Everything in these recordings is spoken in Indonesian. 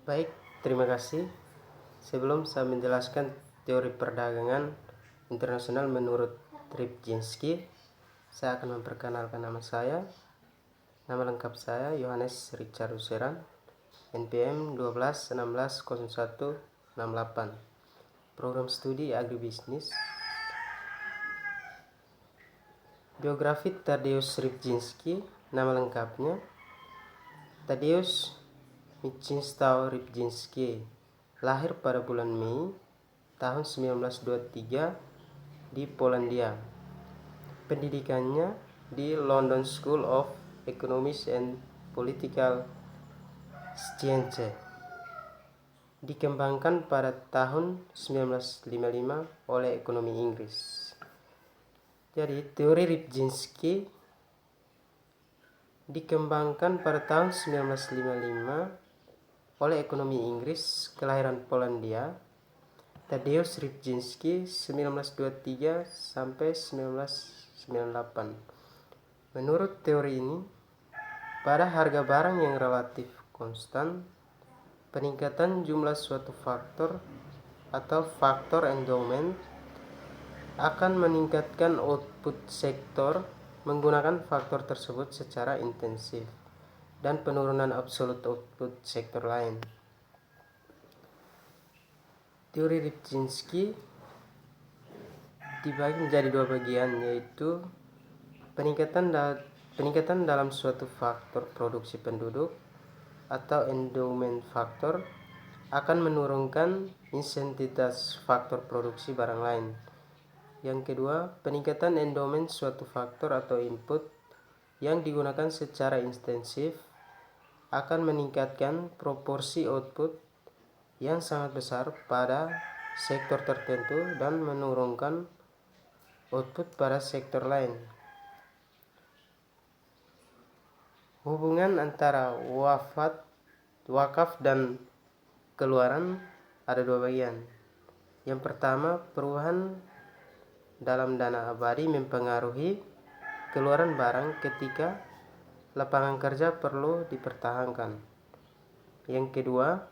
Baik, terima kasih. Sebelum saya menjelaskan teori perdagangan internasional menurut Ripczynski, saya akan memperkenalkan nama saya. Nama lengkap saya Yohanes Richard Huseran, NPM 12160168, Program Studi Agribisnis. Biografi Tadeusz Ripczynski, nama lengkapnya Tadeusz Mieczysław Ripczynski, lahir pada bulan Mei tahun 1923 di Polandia. Pendidikannya di London School of Economics and Political Sciences. Dikembangkan pada tahun 1955 oleh ekonomi Inggris. Jadi, teori Ripczynski dikembangkan pada tahun 1955 oleh ekonomi Inggris kelahiran Polandia, Tadeusz Ripczynski 1923 sampai 1998. Menurut teori ini, pada harga barang yang relatif konstan, peningkatan jumlah suatu faktor atau faktor endowment akan meningkatkan output sektor menggunakan faktor tersebut secara intensif dan penurunan absolut output sektor lain. Teori Ripczynski dibagi menjadi dua bagian, yaitu peningkatan dalam suatu faktor produksi penduduk atau endowment factor akan menurunkan intensitas faktor produksi barang lain. Yang kedua, peningkatan endowment suatu faktor atau input yang digunakan secara intensif akan meningkatkan proporsi output yang sangat besar pada sektor tertentu dan menurunkan output pada sektor lain. Hubungan antara wakaf dan keluaran ada dua bagian. Yang pertama, perubahan dalam dana abadi mempengaruhi keluaran barang ketika lapangan kerja perlu dipertahankan. Yang kedua,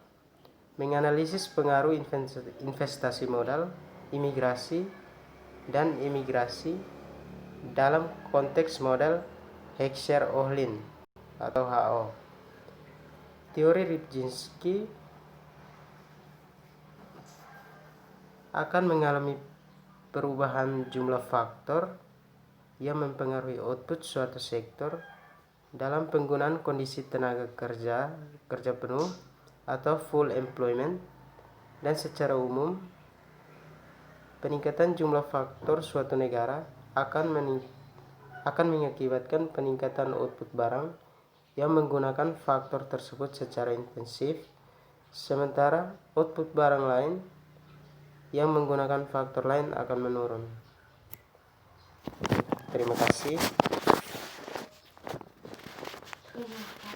menganalisis pengaruh investasi modal, imigrasi, dan emigrasi dalam konteks model Heckscher-Ohlin atau HO. Teori Ripczynski akan mengalami perubahan jumlah faktor yang mempengaruhi output suatu sektor dalam penggunaan kondisi tenaga kerja penuh atau full employment, dan secara umum peningkatan jumlah faktor suatu negara akan mengakibatkan peningkatan output barang yang menggunakan faktor tersebut secara intensif, sementara output barang lain yang menggunakan faktor lain akan menurun. Terima kasih.